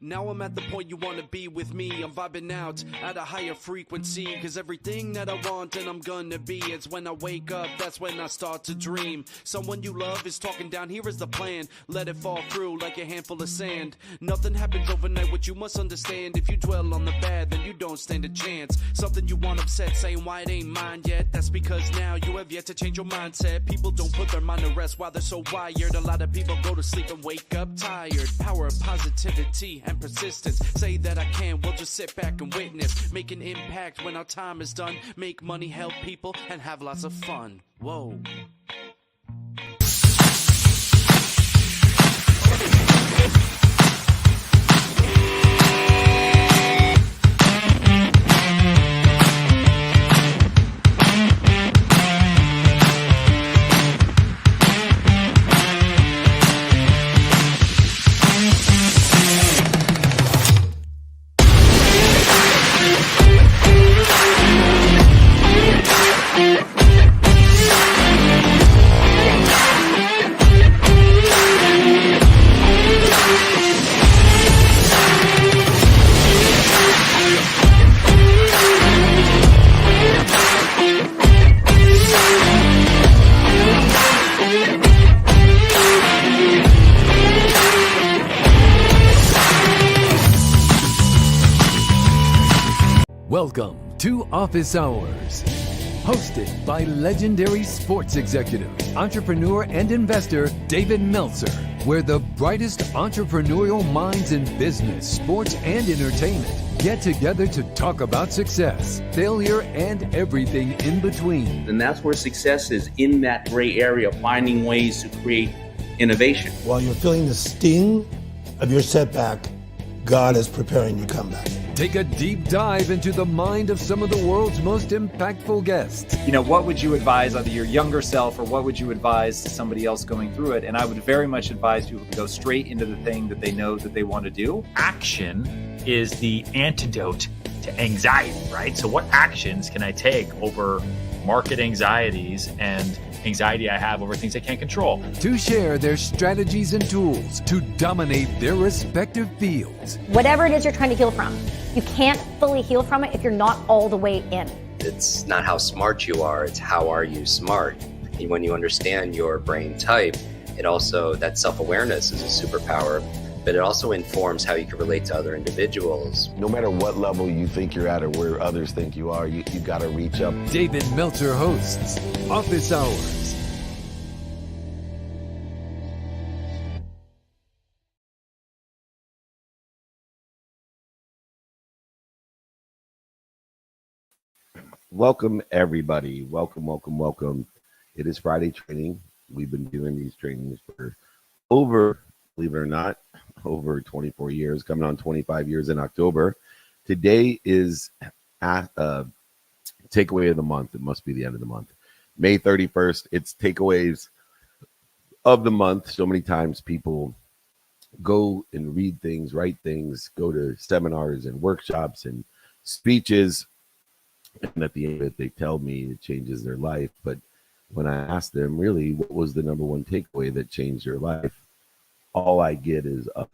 Now I'm at the point you wanna be with me. I'm vibing out at a higher frequency, cause everything that I want and I'm gonna be, it's when I wake up, that's when I start to dream. Someone you love is talking down, here is the plan. Let it fall through like a handful of sand. Nothing happens overnight, what you must understand. If you dwell on the bad, then you don't stand a chance. Something you want upset, saying why it ain't mine yet. That's because now you have yet to change your mindset. People don't put their mind to rest while they're so wired. A lot of people go to sleep and wake up tired. Power of positivity and persistence. Say that I can, we'll just sit back and witness. Make an impact when our time is done. Make money, help people, and have lots of fun. Whoa. Welcome to Office Hours, hosted by legendary sports executive, entrepreneur, and investor David Meltzer, where the brightest entrepreneurial minds in business, sports, and entertainment get together to talk about success, failure, and everything in between. And that's where success is, in that gray area, finding ways to create innovation. While you're feeling the sting of your setback, God is preparing your comeback. Take a deep dive into the mind of some of the world's most impactful guests. You know, what would you advise either your younger self or what would you advise somebody else going through it? And I would very much advise people to go straight into the thing that they know that they want to do. Action is the antidote to anxiety, right? So what actions can I take over market anxieties and anxiety I have over things I can't control? To share their strategies and tools to dominate their respective fields. Whatever it is you're trying to heal from, you can't fully heal from it if you're not all the way in. It's not how smart you are, it's how are you smart. And when you understand your brain type, it also, that self-awareness is a superpower, but it also informs how you can relate to other individuals. No matter what level you think you're at or where others think you are, you got to reach up. David Meltzer hosts Office Hours. Welcome, everybody. Welcome, welcome, welcome. It is Friday training. We've been doing these trainings for over, believe it or not, over 24 years, coming on 25 years in October. Today is takeaway of the month. It must be the end of the month. May 31st, it's takeaways of the month. So many times people go and read things, write things, go to seminars and workshops and speeches. And at the end of it, they tell me it changes their life. But when I ask them, really, what was the number one takeaway that changed your life? All I get is up.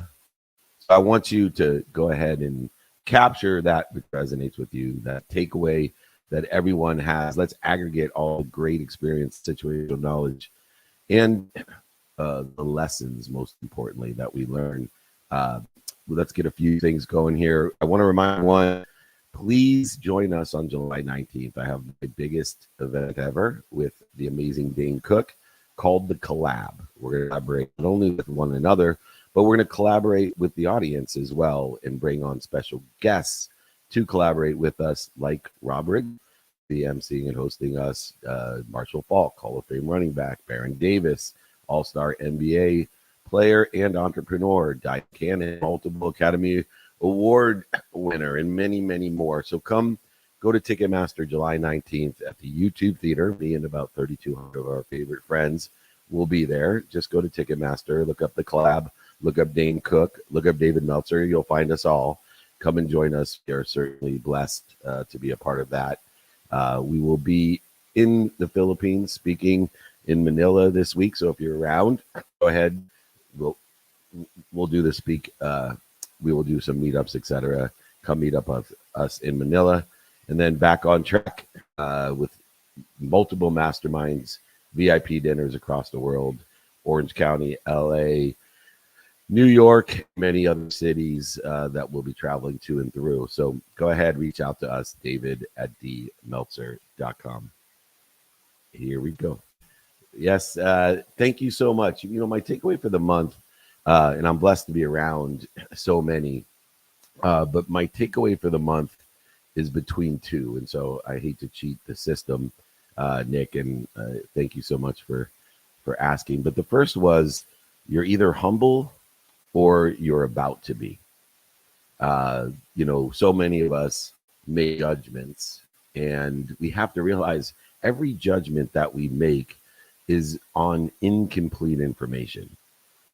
So I want you to go ahead and capture that which resonates with you, that takeaway that everyone has. Let's aggregate all the great experience, situational knowledge, and the lessons, most importantly, that we learn. Let's get a few things going here. I want to remind everyone, please join us on July 19th. I have my biggest event ever with the amazing Dane Cook called The Collab. We're going to collaborate not only with one another, but we're going to collaborate with the audience as well and bring on special guests to collaborate with us, like Rob Rigg, the emceeing and hosting us, Marshall Faulk, Hall of Fame running back, Baron Davis, all-star NBA player and entrepreneur, Diane Cannon, multiple Academy Award winner, and many, many more. So come, go to Ticketmaster July 19th at the YouTube Theater. Me and about 3,200 of our favorite friends will be there. Just go to Ticketmaster, look up The Collab, look up Dane Cook, look up David Meltzer. You'll find us all. Come and join us. We are certainly blessed to be a part of that. We will be in the Philippines speaking in Manila this week. So if you're around, go ahead. We'll do the speak we will do some meetups, etc. Come meet up with us in Manila, and then back on track with multiple masterminds, VIP dinners across the world, Orange County, LA, New York, many other cities that we'll be traveling to and through. So go ahead, reach out to us, David at dmeltzer.com. Here we go. Yes, thank you so much. My takeaway for the month, and I'm blessed to be around so many, but my takeaway for the month is between two. And so I hate to cheat the system, Nick, and thank you so much for asking. But the first was, you're either humble or you're about to be. So many of us make judgments, and we have to realize every judgment that we make is on incomplete information.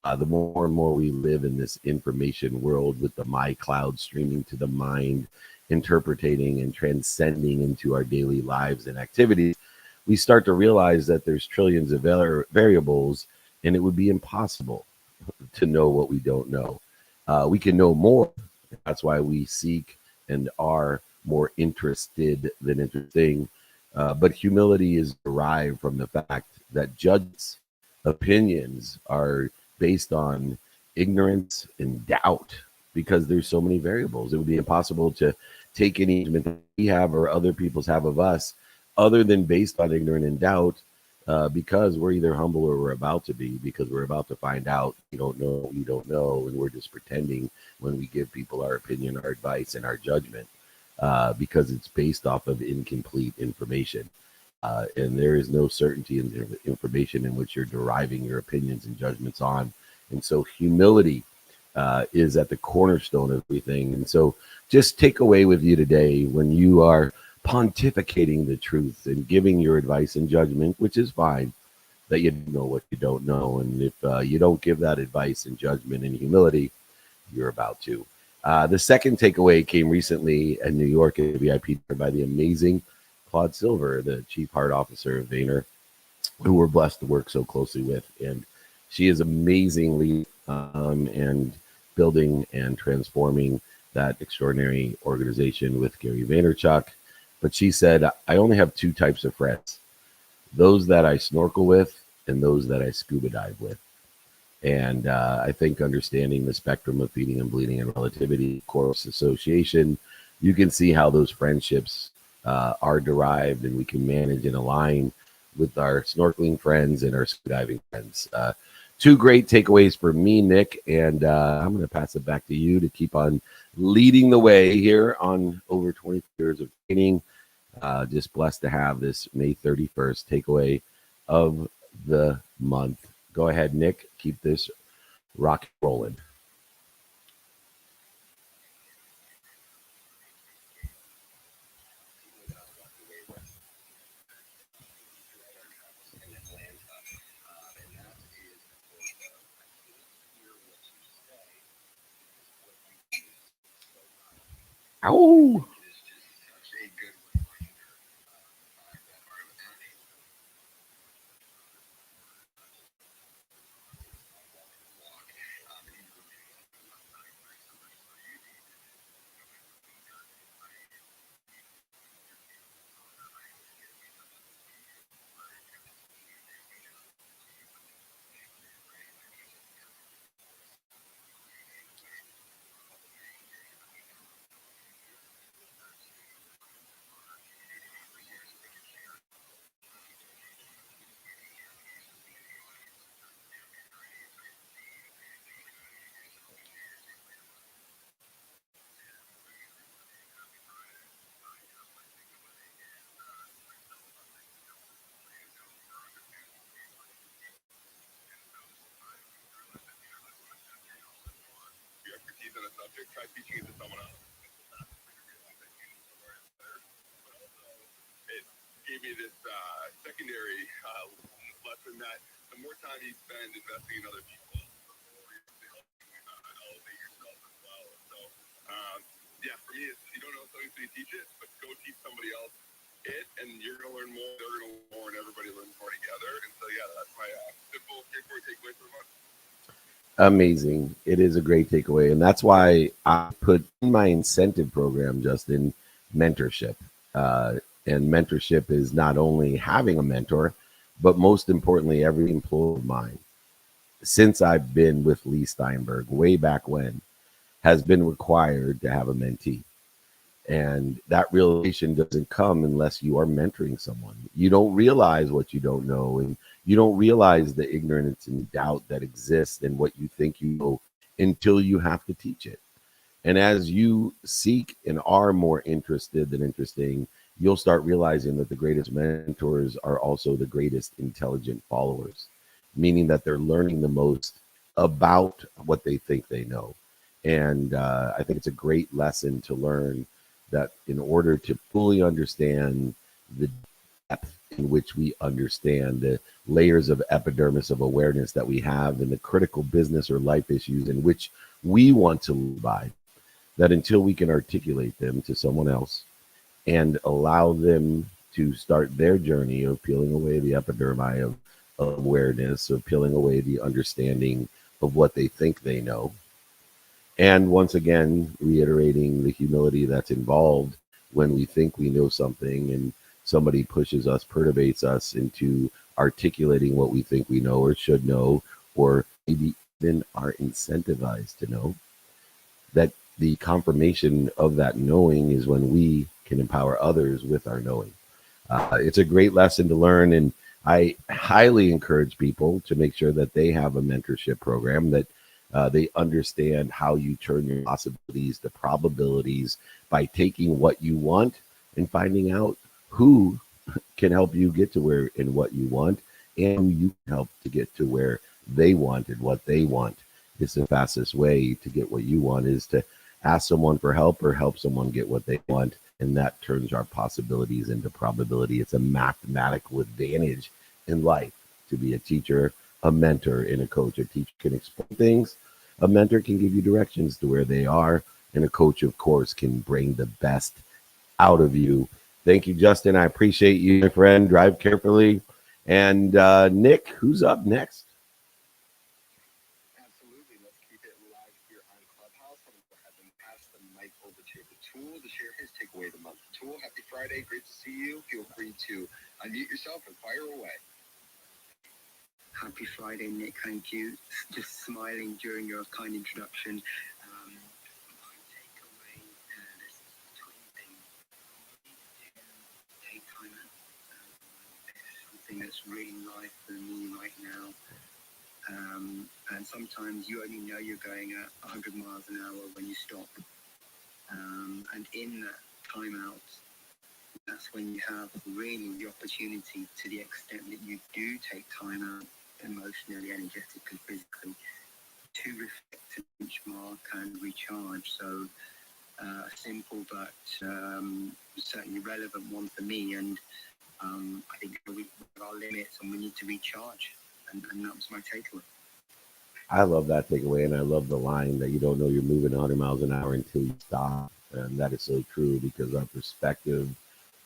The more and more we live in this information world with the my cloud streaming to the mind, interpreting and transcending into our daily lives and activities, we start to realize that there's trillions of variables, and it would be impossible to know what we don't know. We can know more. That's why we seek and are more interested than interesting. But humility is derived from the fact that judges' opinions are based on ignorance and doubt, because there's so many variables. It would be impossible to take any judgment that we have or other people's have of us other than based on ignorance and doubt, because we're either humble or we're about to be, because we're about to find out we don't know, and we're just pretending when we give people our opinion, our advice, and our judgment, because it's based off of incomplete information. And there is no certainty in the information in which you're deriving your opinions and judgments on. And so humility is at the cornerstone of everything. And so just take away with you today, when you are pontificating the truth and giving your advice and judgment, which is fine, that you know what you don't know. And if you don't give that advice and judgment and humility, you're about to. The second takeaway came recently in New York at VIP by the amazing Claude Silver, the Chief Heart Officer of Vayner, who we're blessed to work so closely with. And she is amazingly and building and transforming that extraordinary organization with Gary Vaynerchuk. But she said, I only have two types of friends: those that I snorkel with and those that I scuba dive with. And I think understanding the spectrum of feeding and bleeding and relativity, course association, you can see how those friendships are derived, and we can manage and align with our snorkeling friends and our scuba diving friends. Two great takeaways for me, Nick, and I'm going to pass it back to you to keep on leading the way here on over 20 years of training. Just blessed to have this May 31st takeaway of the month. Go ahead, Nick. Keep this rock rolling. Ow! Try teaching it to someone else. It gave me this secondary lesson that the more time you spend investing in other people, the more you're elevate yourself as well. So, yeah, for me, you don't know something, so you teach it, but go teach somebody else it, and you're going to learn more, they're going to learn more, and everybody learns more together. And so, yeah, that's my simple, straightforward takeaway for the month. Amazing. It is a great takeaway. And that's why I put in my incentive program, Justin, mentorship. Uh, and mentorship is not only having a mentor, but most importantly, every employee of mine, since I've been with Lee Steinberg way back when, has been required to have a mentee. And that realization doesn't come unless you are mentoring someone. You don't realize what you don't know, and you don't realize the ignorance and doubt that exists in what you think you know until you have to teach it. And as you seek and are more interested than interesting, you'll start realizing that the greatest mentors are also the greatest intelligent followers, meaning that they're learning the most about what they think they know. And I think it's a great lesson to learn that in order to fully understand the depth in which we understand the layers of epidermis of awareness that we have and the critical business or life issues in which we want to live by, that until we can articulate them to someone else and allow them to start their journey of peeling away the epidermis of awareness, of peeling away the understanding of what they think they know, and once again, reiterating the humility that's involved when we think we know something and somebody pushes us, perturbates us into articulating what we think we know or should know, or maybe even are incentivized to know, that the confirmation of that knowing is when we can empower others with our knowing. It's a great lesson to learn, and I highly encourage people to make sure that they have a mentorship program, that they understand how you turn your possibilities to probabilities by taking what you want and finding out who can help you get to where and what you want, and who you can help to get to where they want and what they want. It's the fastest way to get what you want is to ask someone for help or help someone get what they want. And that turns our possibilities into probability. It's a mathematical advantage in life to be a teacher, a mentor, and a coach. A teacher can explain things. A mentor can give you directions to where they are. And a coach, of course, can bring the best out of you. Thank you, Justin. I appreciate you, my friend. Drive carefully. And Nick, who's up next? Absolutely. Let's keep it live here on Clubhouse. I'm going to go ahead and pass the mic over to the Tool to share his takeaway of the month. Tool, happy Friday. Great to see you. Feel free to unmute yourself and fire away. Happy Friday, Nick. Thank you. Just smiling during your kind introduction. My takeaway, there's twin things. Take time out. It's something that's really life for me right now. And sometimes you only know you're going at 100 miles an hour when you stop. And in that time out, that's when you have really the opportunity, to the extent that you do take time out, emotionally, energetically, physically, to reflect and benchmark and recharge. So a simple but certainly relevant one for me. And I think we have our limits and we need to recharge. And that was my takeaway. I love that takeaway, and I love the line that you don't know you're moving 100 miles an hour until you stop. And that is so true, because our perspective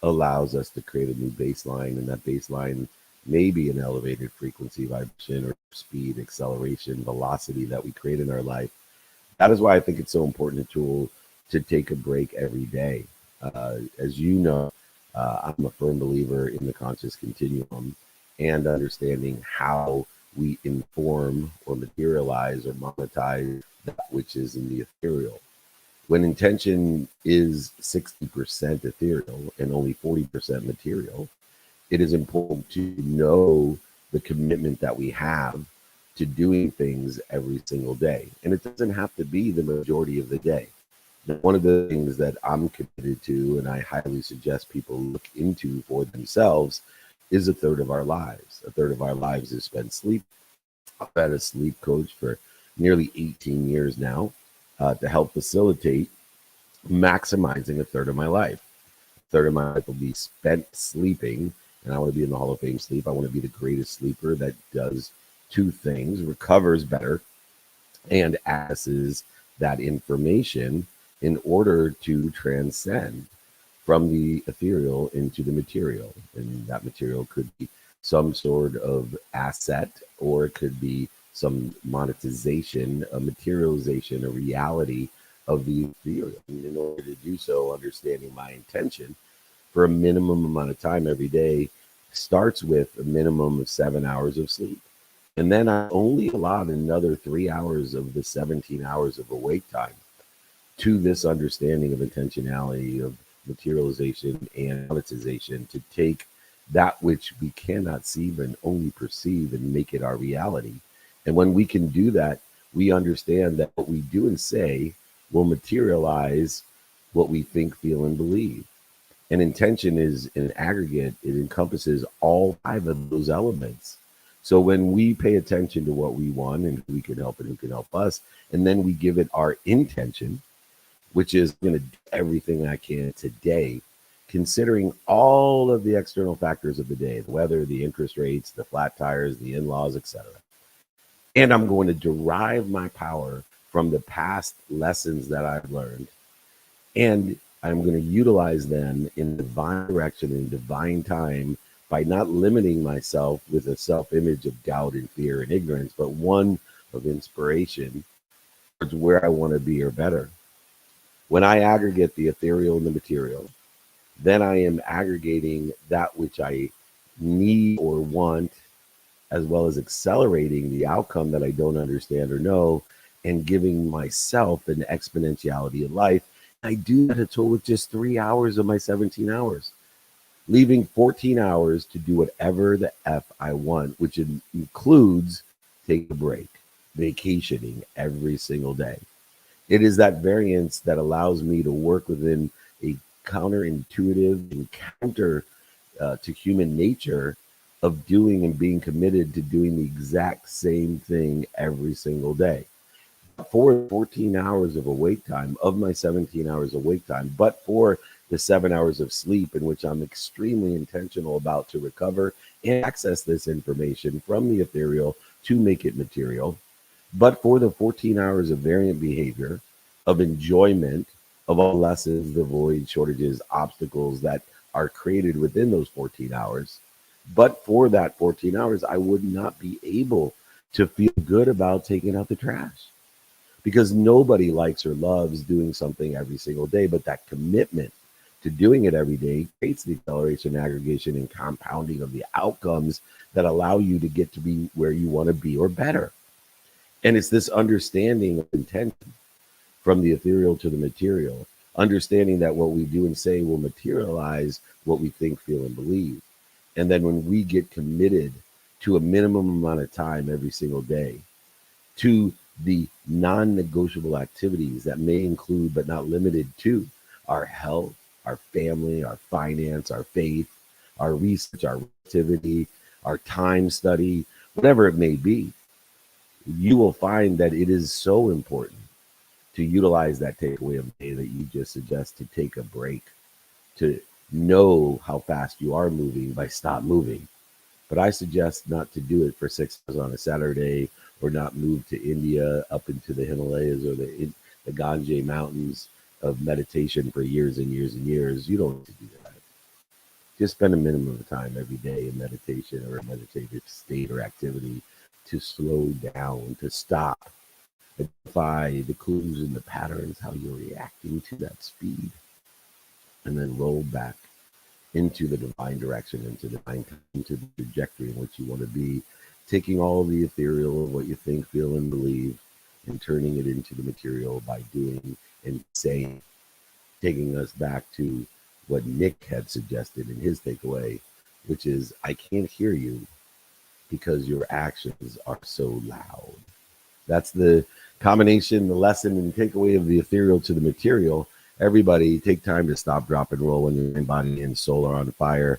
allows us to create a new baseline, and that baseline may be an elevated frequency, vibration, or speed, acceleration, velocity that we create in our life. That is why I think it's so important a tool to take a break every day. As you know, I'm a firm believer in the conscious continuum and understanding how we inform or materialize or monetize that which is in the ethereal. When intention is 60% ethereal and only 40% material, it is important to know the commitment that we have to doing things every single day. And it doesn't have to be the majority of the day. One of the things that I'm committed to, and I highly suggest people look into for themselves, is a third of our lives. A third of our lives is spent sleep. I've had a sleep coach for nearly 18 years now to help facilitate maximizing a third of my life. A third of my life will be spent sleeping, and I want to be in the Hall of Fame sleep. I want to be the greatest sleeper that does two things: recovers better and accesses that information in order to transcend from the ethereal into the material. And that material could be some sort of asset, or it could be some monetization, a materialization, a reality of the ethereal. And in order to do so, understanding my intention for a minimum amount of time every day starts with a minimum of 7 hours of sleep. And then I only allot another 3 hours of the 17 hours of awake time to this understanding of intentionality, of materialization and monetization, to take that which we cannot see but only perceive and make it our reality. And when we can do that, we understand that what we do and say will materialize what we think, feel, and believe. And intention is an aggregate. It encompasses all 5 of those elements. So when we pay attention to what we want and who we can help and who can help us, and then we give it our intention, which is going to do everything I can today, considering all of the external factors of the day, the weather, the interest rates, the flat tires, the in-laws, etc. And I'm going to derive my power from the past lessons that I've learned. And I'm going to utilize them in divine direction and divine time by not limiting myself with a self-image of doubt and fear and ignorance, but one of inspiration towards where I want to be or better. When I aggregate the ethereal and the material, then I am aggregating that which I need or want, as well as accelerating the outcome that I don't understand or know, and giving myself an exponentiality of life. I do that a total with just 3 hours of my 17 hours, leaving 14 hours to do whatever the F I want, which includes take a break, vacationing every single day. It is that variance that allows me to work within a counterintuitive and counter to human nature of doing and being committed to doing the exact same thing every single day. For 14 hours of awake time, of my 17 hours of wake time, but for the 7 hours of sleep in which I'm extremely intentional about to recover and access this information from the ethereal to make it material, but for the 14 hours of variant behavior, of enjoyment of all lessons, the void, shortages, obstacles that are created within those 14 hours. But for that 14 hours, I would not be able to feel good about taking out the trash, because nobody likes or loves doing something every single day. But that commitment to doing it every day creates the acceleration, aggregation, and compounding of the outcomes that allow you to get to be where you want to be or better. And it's this understanding of intention from the ethereal to the material, understanding that what we do and say will materialize what we think, feel, and believe. And then when we get committed to a minimum amount of time every single day to the non-negotiable activities that may include but not limited to our health, our family, our finance, our faith, our research, our activity, our time study, whatever it may be, you will find that it is so important to utilize that takeaway of the day that you just suggest, to take a break, to know how fast you are moving by stop moving. But I suggest not to do it for 6 hours on a Saturday, or not move to India up into the Himalayas or the Ganges mountains of meditation for years and years and years. You don't need to do that. Just spend a minimum of time every day in meditation or a meditative state or activity to slow down, to stop, identify the clues and the patterns, how you're reacting to that speed, and then roll back into the divine direction, into the trajectory in which you want to be, taking all the ethereal of what you think, feel, and believe, and turning it into the material by doing and saying, taking us back to what Nick had suggested in his takeaway, which is, I can't hear you because your actions are so loud. That's the combination, the lesson and takeaway of the ethereal to the material. Everybody take time to stop, drop, and roll when your mind, body, and soul are on fire.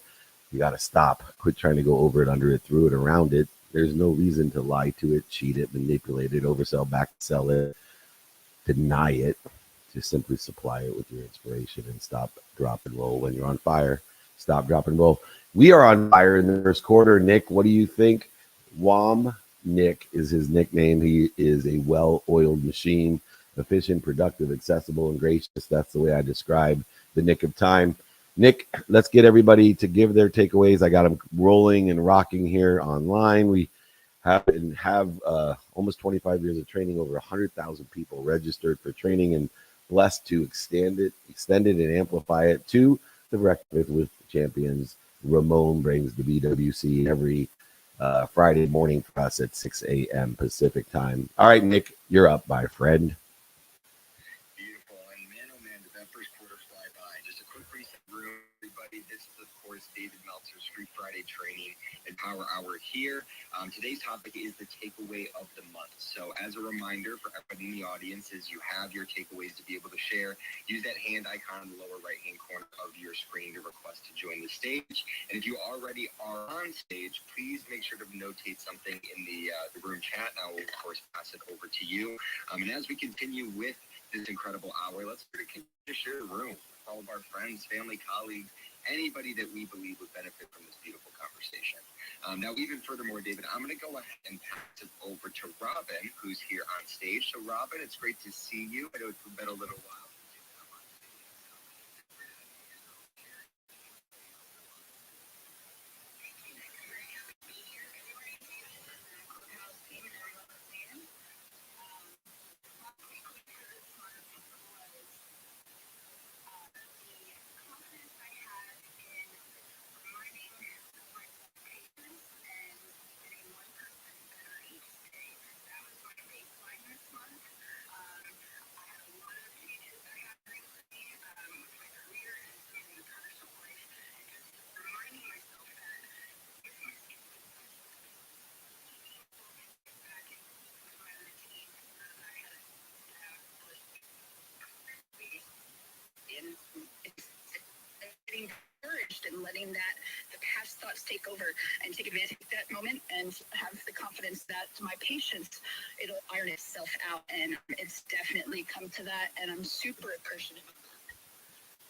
You got to stop. Quit trying to go over it, under it, through it, around it. There's no reason to lie to it, cheat it, manipulate it, oversell, backsell it, deny it. Just simply supply it with your inspiration and stop, drop, and roll when you're on fire. Stop, drop, and roll. We are on fire in the first quarter. Nick, what do you think? WOM Nick is his nickname. He is a well-oiled machine, efficient, productive, accessible, and gracious. That's the way I describe the Nick of time. Nick, let's get everybody to give their takeaways. I got them rolling and rocking here online. We have almost 25 years of training, over 100,000 people registered for training, and blessed to extend it and amplify it to the Breakfast with Champions. Ramon brings the BWC every Friday morning for us at 6 a.m. Pacific time. All right, Nick, you're up, my friend. Beautiful. And man, oh man, did that first quarter fly by. Just a quick reset room, everybody. This is, of course, David Meltzer's Free Friday Training and Power Hour here. Today's topic is the takeaway of the month. So as a reminder for everybody in the audience, is you have your takeaways to be able to share. Use that hand icon in the lower right-hand corner of your screen to request to join the stage. And if you already are on stage, please make sure to notate something in the room chat. And I will, of course, pass it over to you. And as we continue with this incredible hour, let's share the room with all of our friends, family, colleagues, anybody that we believe would benefit from this beautiful conversation. Now, even furthermore, David, I'm going to go ahead and pass it over to Robin, who's here on stage. So, Robin, it's great to see you. I know it's been a little while. Encouraged and letting that the past thoughts take over and take advantage of that moment and have the confidence that my patience, it'll iron itself out, and it's definitely come to that, and I'm super appreciative.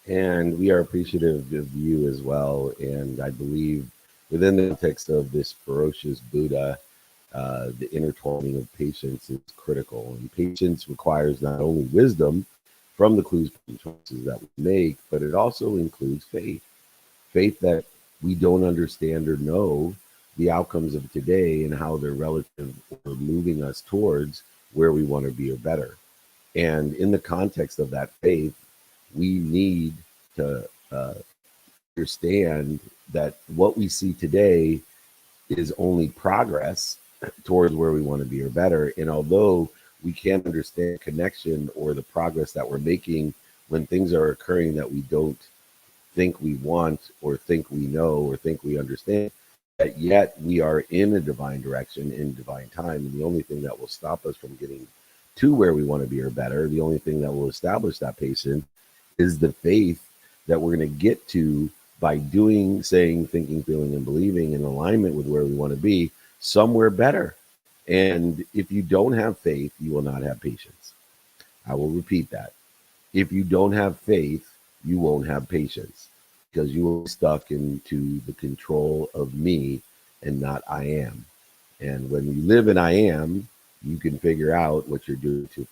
And we are appreciative of you as well. And I believe within the context of this ferocious Buddha, the intertwining of patience is critical. And patience requires not only wisdom from the clues and choices that we make, but it also includes faith. Faith that we don't understand or know the outcomes of today and how they're relative or moving us towards where we want to be or better. And in the context of that faith, we need to understand that what we see today is only progress towards where we want to be or better. And although we can't understand connection or the progress that we're making when things are occurring that we don't think we want or think we know or think we understand, that yet we are in a divine direction, in divine time. And the only thing that will stop us from getting to where we want to be or better, the only thing that will establish that patience is the faith that we're going to get to by doing, saying, thinking, feeling, and believing in alignment with where we want to be, somewhere better. And if you don't have faith, you will not have patience. I will repeat that. If you don't have faith, you won't have patience, because you are stuck into the control of me and not I am. And when you live in I am, you can figure out what you're doing to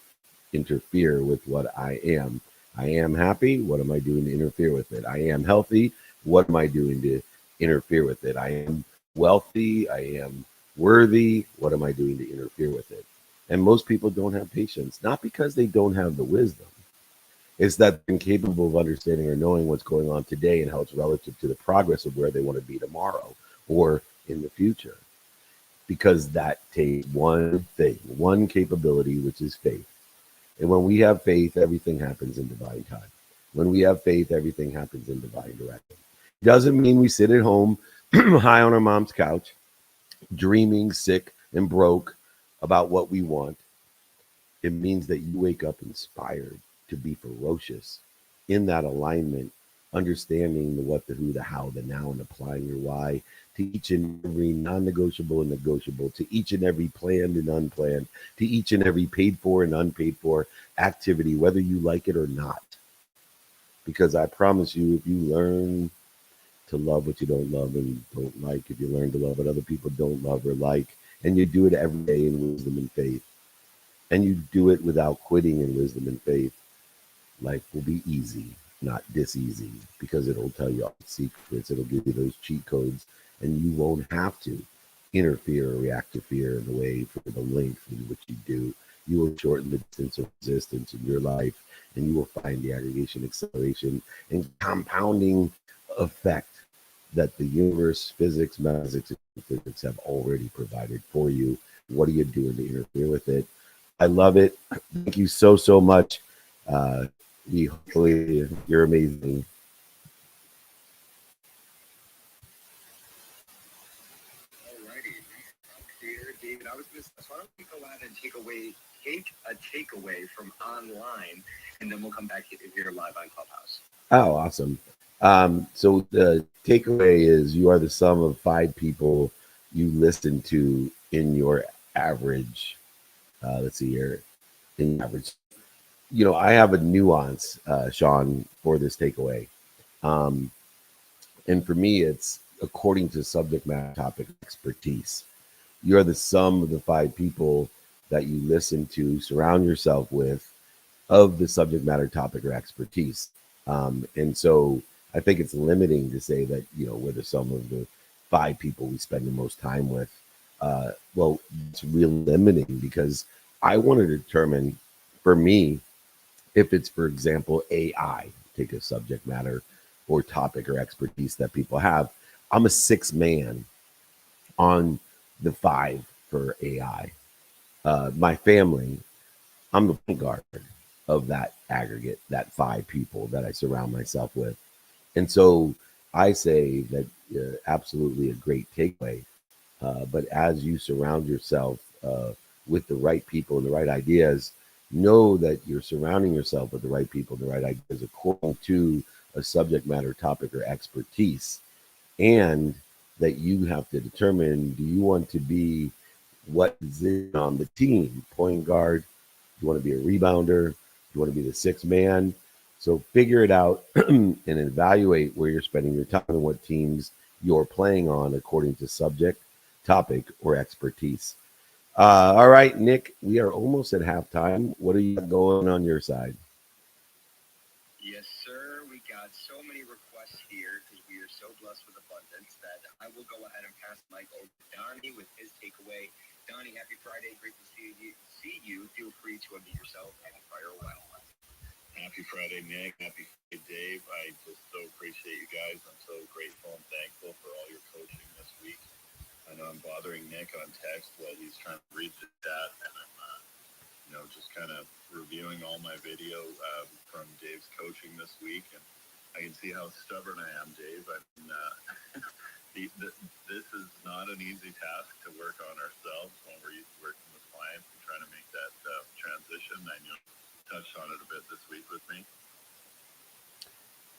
interfere with what I am. I am happy. What am I doing to interfere with it? I am healthy. What am I doing to interfere with it? I am wealthy. I am worthy. What am I doing to interfere with it? And most people don't have patience, not because they don't have the wisdom. It's that they're incapable of understanding or knowing what's going on today and how it's relative to the progress of where they want to be tomorrow or in the future. Because that takes one thing, one capability, which is faith. And when we have faith, everything happens in divine time. When we have faith, everything happens in divine direction. It doesn't mean we sit at home high on our mom's couch, dreaming, sick, and broke about what we want. It means that you wake up inspired to be ferocious in that alignment, understanding the what, the who, the how, the now, and applying your why to each and every non-negotiable and negotiable, to each and every planned and unplanned, to each and every paid for and unpaid for activity, whether you like it or not. Because I promise you, if you learn to love what you don't love and don't like, if you learn to love what other people don't love or like, and you do it every day in wisdom and faith, and you do it without quitting in wisdom and faith, life will be easy, not dis-easy, because it'll tell you all the secrets. It'll give you those cheat codes, and you won't have to. interfere or react to fear in the way for the length in which you do. You will shorten the distance of resistance in your life, and you will find the aggregation, acceleration, and compounding effect that the universe, physics, metaphysics, and physics have already provided for you. What are you doing to interfere with it? I love it. Thank you so, so much. Hopefully you're amazing. David, I was going to say, why don't we go out and take a takeaway from online, and then we'll come back here live on Clubhouse. Oh, awesome. So the takeaway is you are the sum of 5 people you listen to in your average. Let's see here, in average. You know, I have a nuance, Sean, for this takeaway. And for me, it's according to subject matter, topic, expertise. You're the sum of the 5 people that you listen to, surround yourself with, of the subject matter, topic, or expertise. And so I think it's limiting to say that, you know, we're the sum of the 5 people we spend the most time with. Well, it's really limiting because I want to determine, for me, if it's, for example, AI, take a subject matter or topic or expertise that people have. I'm a 6 man on the 5 for AI. My family, I'm the point guard of that aggregate, that 5 people that I surround myself with. And so I say that absolutely a great takeaway. But as you surround yourself with the right people and the right ideas, know that you're surrounding yourself with the right people and the right ideas according to a subject matter, topic, or expertise. And that you have to determine, do you want to be what position on the team? Point guard? Do you want to be a rebounder? Do you want to be the 6 man? So figure it out and evaluate where you're spending your time and what teams you're playing on according to subject, topic, or expertise. All right, Nick, we are almost at halftime. What are you got going on your side? Yes, sir. We got so many requests here because we are so blessed with abundance that I will go ahead and pass the mic over to Donnie with his takeaway. Donnie, happy Friday. Great to see you. Feel free to unmute yourself and fire away. Happy Friday, Nick. Happy Friday, Dave. I just so appreciate you guys. I'm so grateful and thankful for all your coaching this week. I know I'm bothering Nick on text while he's trying to read the chat, and I'm, just kind of reviewing all my video from Dave's coaching this week, and I can see how stubborn I am, Dave. I mean, this is not an easy task to work on ourselves when we're working with clients and trying to make that transition. I know you touched on it a bit this week with me.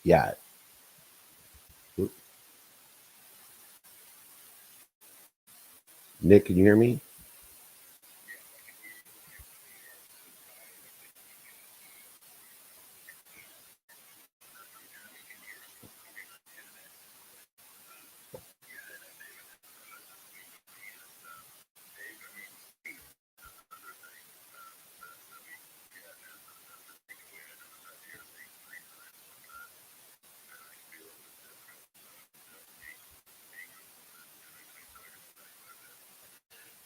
Yeah. Nick, can you hear me?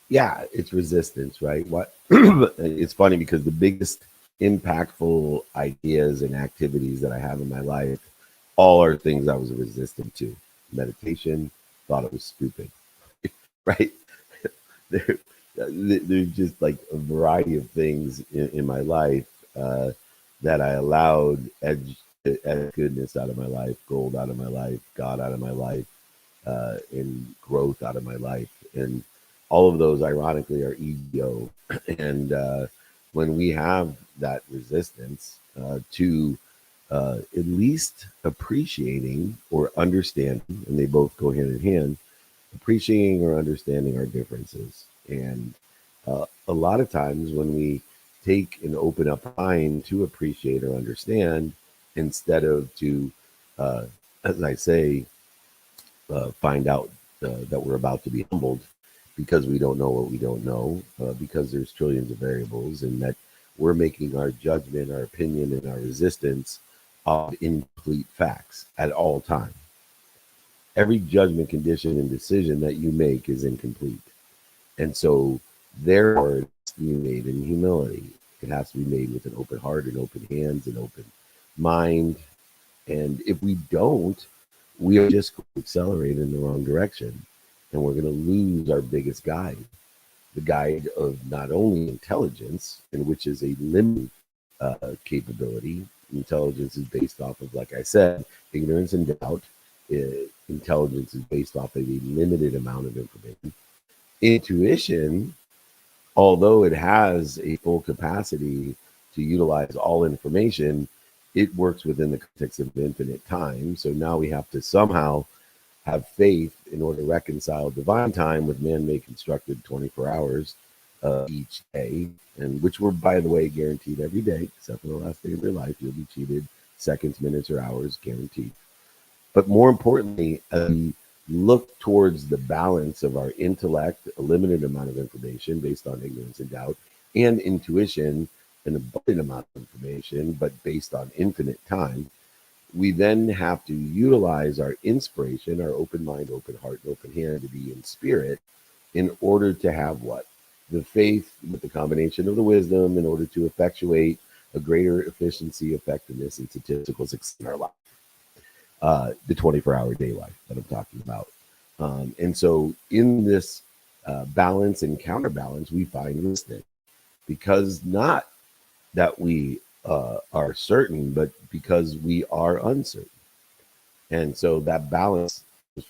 Yeah, it's resistance, right? What it's funny because the biggest impactful ideas and activities that I have in my life all are things I was resistant to. Meditation, thought it was stupid, right? There's just like a variety of things in my life that I allowed goodness out of my life, gold out of my life, God out of my life, and growth out of my life. And all of those, ironically, are ego. And when we have that resistance to at least appreciating or understanding, and they both go hand in hand, appreciating or understanding our differences. And a lot of times when we take an open up mind to appreciate or understand, instead of to, as I say, find out that we're about to be humbled because we don't know what we don't know, because there's trillions of variables, and that we're making our judgment, our opinion, and our resistance of incomplete facts at all time. every judgment, condition, and decision that you make is incomplete. And so, therefore, it has to be made in humility. It has to be made with an open heart and open hands and open mind. And if we don't, we are just going to accelerate in the wrong direction. And we're going to lose our biggest guide, the guide of not only intelligence, and which is a limited capability. Intelligence is based off of, like I said, ignorance and doubt. Intelligence is based off of a limited amount of information. Intuition, although it has a full capacity to utilize all information, it works within the context of infinite time. So now we have to somehow have faith in order to reconcile divine time with man-made constructed 24 hours each day, and which we're, by the way, guaranteed every day, except for the last day of your life. You'll be cheated seconds, minutes, or hours, guaranteed. But more importantly, we look towards the balance of our intellect, a limited amount of information based on ignorance and doubt, and intuition, an abundant amount of information, but based on infinite time. We then have to utilize our inspiration, our open mind, open heart, and open hand to be in spirit in order to have what? The faith with the combination of the wisdom in order to effectuate a greater efficiency, effectiveness, and statistical success in our life. The 24-hour day life that I'm talking about. And so in this balance and counterbalance, we find resistance, because not that we are certain, but because we are uncertain. And so that balance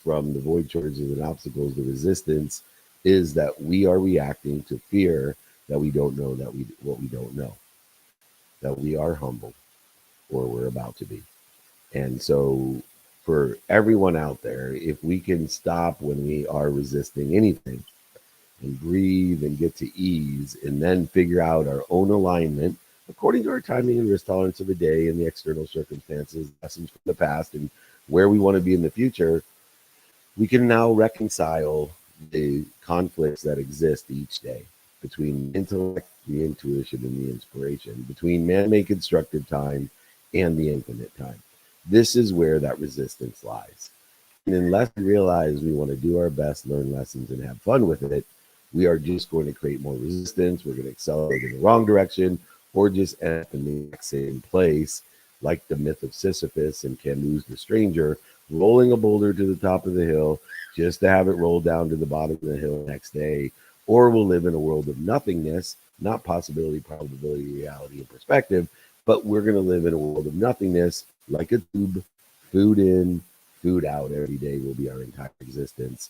from the void shortages and obstacles, the resistance is that we are reacting to fear that we don't know what we don't know, that we are humble, or we're about to be. And so for everyone out there, if we can stop when we are resisting anything and breathe and get to ease, and then figure out our own alignment according to our timing and risk tolerance of the day and the external circumstances, lessons from the past, and where we want to be in the future, we can now reconcile the conflicts that exist each day between intellect, the intuition, and the inspiration, between man-made constructed time and the infinite time. This is where that resistance lies. And unless we realize we want to do our best, learn lessons, and have fun with it, we are just going to create more resistance. We're going to accelerate in the wrong direction, or just end up in the exact same place, like the myth of Sisyphus and Camus the Stranger, rolling a boulder to the top of the hill just to have it roll down to the bottom of the hill the next day. Or we'll live in a world of nothingness, not possibility, probability, reality, and perspective, but we're going to live in a world of nothingness, like a tube, food in, food out. Every day will be our entire existence.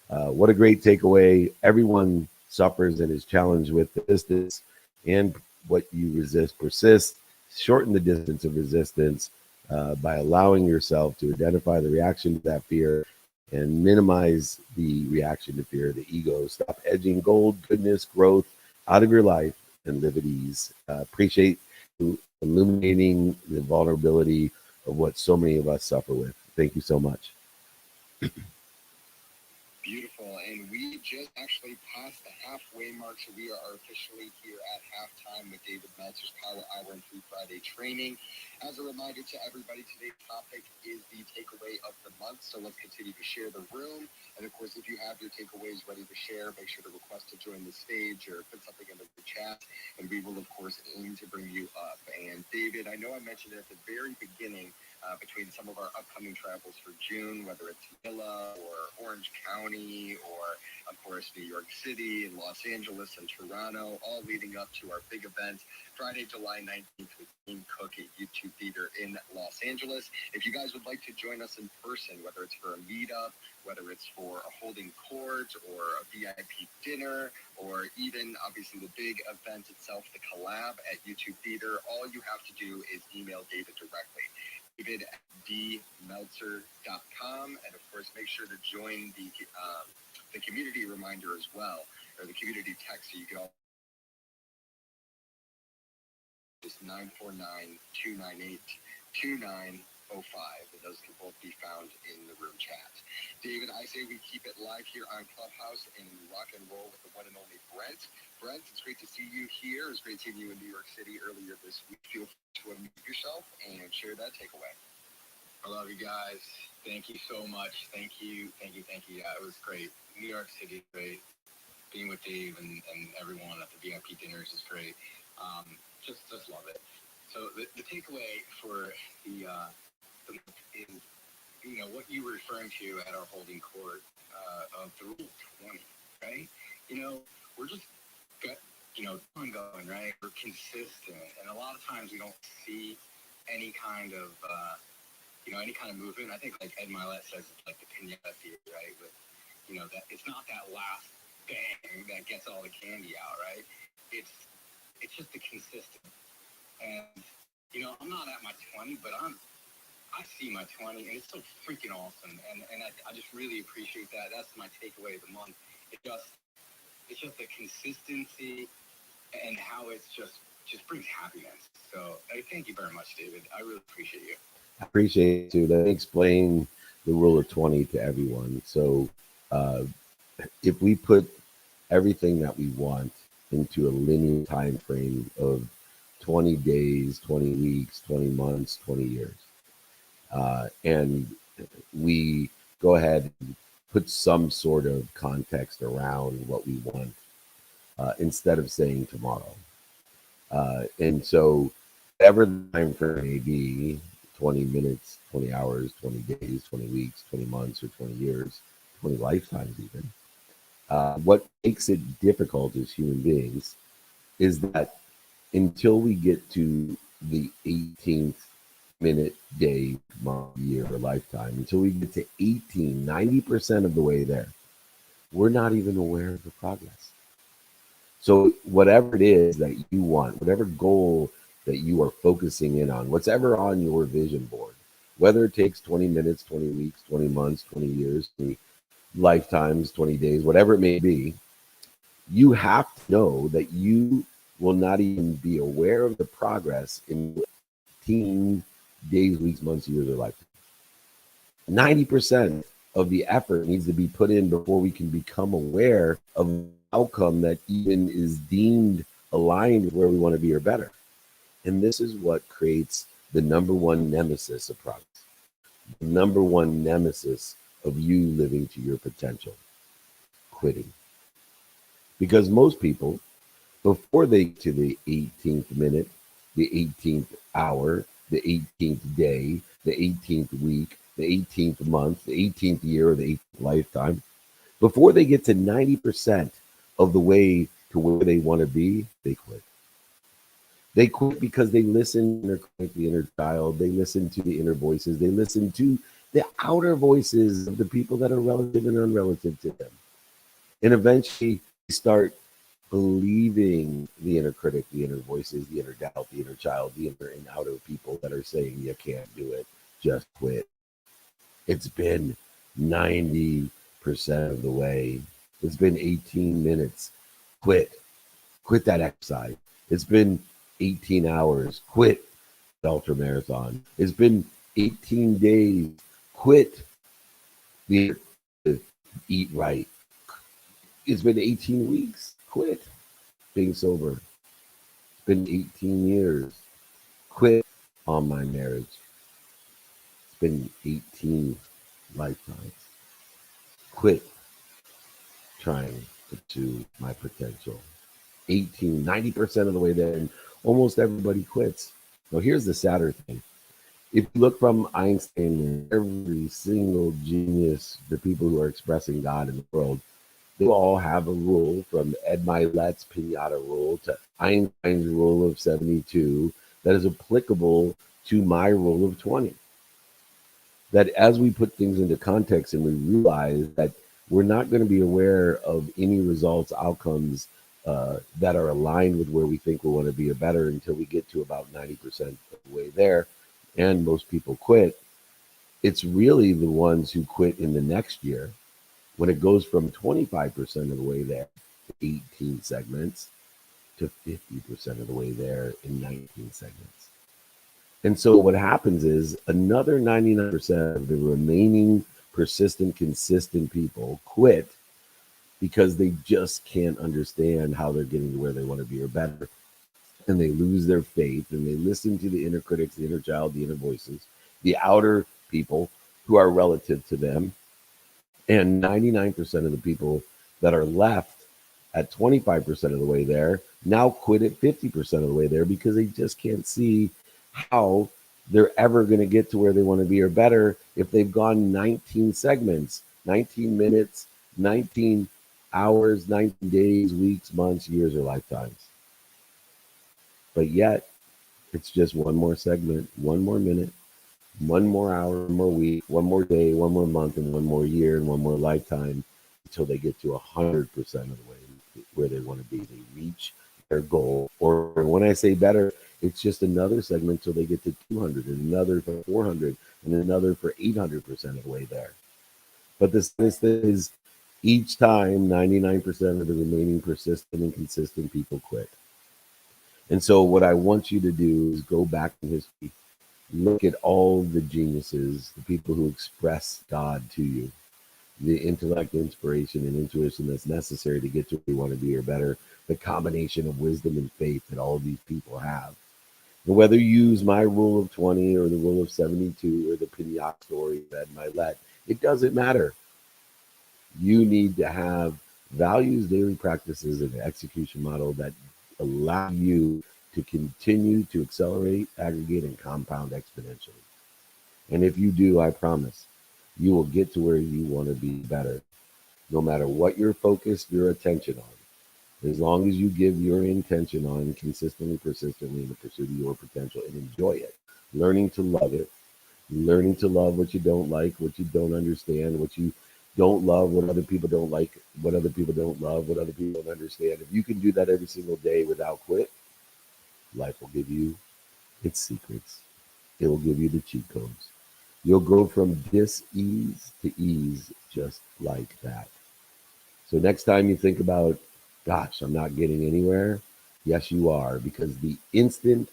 What a great takeaway. Everyone suffers and is challenged with the distance, and what you resist persists. Shorten the distance of resistance by allowing yourself to identify the reaction to that fear and minimize the reaction to fear, the ego. Stop edging gold, goodness, growth out of your life and live at ease. Appreciate illuminating the vulnerability of what so many of us suffer with. Thank you so much. Beautiful. And we just actually passed the halfway mark, so we are officially here at halftime with David Meltzer's Power Hour and Free Friday training. As a reminder to everybody, today's topic is the takeaway of the month, so let's continue to share the room. And of course, if you have your takeaways ready to share, make sure to request to join the stage or put something in the chat, and we will, of course, aim to bring you up. And David, I know I mentioned at the very beginning, between some of our upcoming travels for June, whether it's Manila or Orange County or, of course, New York City and Los Angeles and Toronto, all leading up to our big event, Friday, July 19th with Team Cook at YouTube Theater in Los Angeles. If you guys would like to join us in person, whether it's for a meetup, whether it's for a holding court or a VIP dinner, or even, obviously, the big event itself, the collab at YouTube Theater, all you have to do is email David directly. David at dmeltzer.com, and of course make sure to join the community reminder as well, or the community text, so you can all just 949-298-2905, and those can both be found in the room chat. David, I say we keep it live here on Clubhouse and rock and roll with the one and only Brent. Brent, it's great to see you here. It was great seeing you in New York City earlier this week. Feel free to unmute yourself and share that takeaway. I love you guys. Thank you so much. Thank you. Yeah, it was great. New York City, great. Being with Dave and everyone at the VIP dinners is great. Just love it. So the takeaway for the is, what you were referring to at our holding court of the rule 20, right? We're just got, ongoing, right? We're consistent. And a lot of times we don't see any kind of, any kind of movement. I think like Ed Milet says, it's like the pinata theory, right? With, that it's not that last bang that gets all the candy out, right? It's just the consistent. And, I'm not at my 20, but I see my 20, and it's so freaking awesome. And I just really appreciate that. That's my takeaway of the month. It's just the consistency and how it's just brings happiness. So thank you very much, David. I really appreciate you. I appreciate it too. Let me explain the rule of 20 to everyone. So if we put everything that we want into a linear time frame of 20 days, 20 weeks, 20 months, 20 years, and we go ahead and put some sort of context around what we want instead of saying tomorrow. And so whatever the time frame may be, 20 minutes, 20 hours, 20 days, 20 weeks, 20 months, or 20 years, 20 lifetimes even, what makes it difficult as human beings is that until we get to the 18th minute, day, month, year, or lifetime, until we get to 90% of the way there, we're not even aware of the progress. So whatever it is that you want, whatever goal that you are focusing in on, what's ever on your vision board, whether it takes 20 minutes, 20 weeks, 20 months, 20 years, 20 lifetimes, 20 days, whatever it may be, you have to know that you will not even be aware of the progress in 18 days, weeks, months, years, or lifetime. 90% of the effort needs to be put in before we can become aware of an outcome that even is deemed aligned with where we want to be or better. And this is what creates the number one nemesis of progress, the number one nemesis of you living to your potential: quitting. Because most people, before they get to the 18th minute, the 18th hour, the 18th day, the 18th week, the 18th month, the 18th year, or the 18th lifetime, before they get to 90% of the way to where they want to be, they quit. They quit because they listen to the inner child, they listen to the inner voices, they listen to the outer voices of the people that are relative and unrelative to them. And eventually they start believing the inner critic, the inner voices, the inner doubt, the inner child, the inner and outer people that are saying, you can't do it, just quit. It's been 90% of the way. It's been 18 minutes. Quit. Quit that exercise. It's been 18 hours. Quit the ultra marathon. It's been 18 days. Quit the eat right. It's been 18 weeks. Quit being sober. It's been 18 years. Quit on my marriage. It's been 18 lifetimes. Quit trying to pursue my potential. 90% of the way there, and almost everybody quits. Now, here's the sadder thing. If you look from Einstein and every single genius, the people who are expressing God in the world, they all have a rule, from Ed Milet's pinata rule to Einstein's rule of 72, that is applicable to my rule of 20. That as we put things into context and we realize that we're not going to be aware of any results, outcomes that are aligned with where we think we want to be or better until we get to about 90% of the way there, and most people quit. It's really the ones who quit in the next year, when it goes from 25% of the way there to 18 segments to 50% of the way there in 19 segments. And so what happens is another 99% of the remaining persistent, consistent people quit because they just can't understand how they're getting to where they want to be or better. And they lose their faith, and they listen to the inner critics, the inner child, the inner voices, the outer people who are relative to them. And 99% of the people that are left at 25% of the way there now quit at 50% of the way there because they just can't see how they're ever going to get to where they want to be or better if they've gone 19 segments, 19 minutes, 19 hours, 19 days, weeks, months, years, or lifetimes. But yet, it's just one more segment, one more minute, one more hour, one more week, one more day, one more month, and one more year, and one more lifetime until they get to 100% of the way where they want to be. They reach their goal. Or when I say better, it's just another segment till they get to 200, and another for 400, and another for 800% of the way there. But this is each time 99% of the remaining persistent and consistent people quit. And so what I want you to do is go back in history, look at all the geniuses, the people who express God to you, the intellect, inspiration, and intuition that's necessary to get to where you want to be or better, the combination of wisdom and faith that all of these people have. And whether you use my rule of 20 or the rule of 72 or the Pignac story that Milet, it doesn't matter. You need to have values, daily practices, and an execution model that allow you to continue to accelerate, aggregate, and compound exponentially. And if you do, I promise, you will get to where you want to be better, no matter what you're focused your attention on. As long as you give your intention on consistently, persistently in the pursuit of your potential and enjoy it, learning to love it, learning to love what you don't like, what you don't understand, what you don't love, what other people don't like, what other people don't love, what other people don't understand. If you can do that every single day without quit, life will give you its secrets. It will give you the cheat codes. You'll go from dis-ease to ease just like that. So next time you think about, gosh, I'm not getting anywhere, yes, you are, because the instant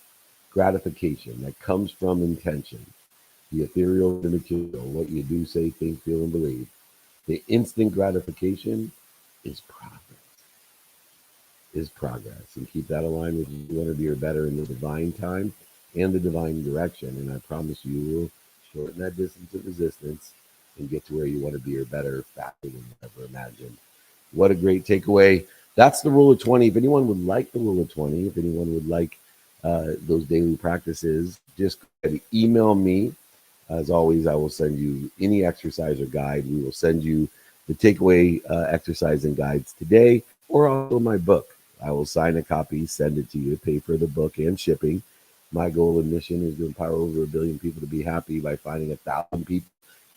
gratification that comes from intention, the ethereal, the material, what you do, say, think, feel, and believe, the instant gratification is progress. And keep that aligned with you want to be or better in the divine time and the divine direction. And I promise you will shorten that distance of resistance and get to where you want to be or better faster than you ever imagined. What a great takeaway. That's the rule of 20. If anyone would like the rule of 20, if anyone would like those daily practices, just email me. As always, I will send you any exercise or guide. We will send you the takeaway exercise and guides today, or also my book. I will sign a copy, send it to you, pay for the book and shipping. My goal and mission is to empower over 1 billion people to be happy by finding 1,000 people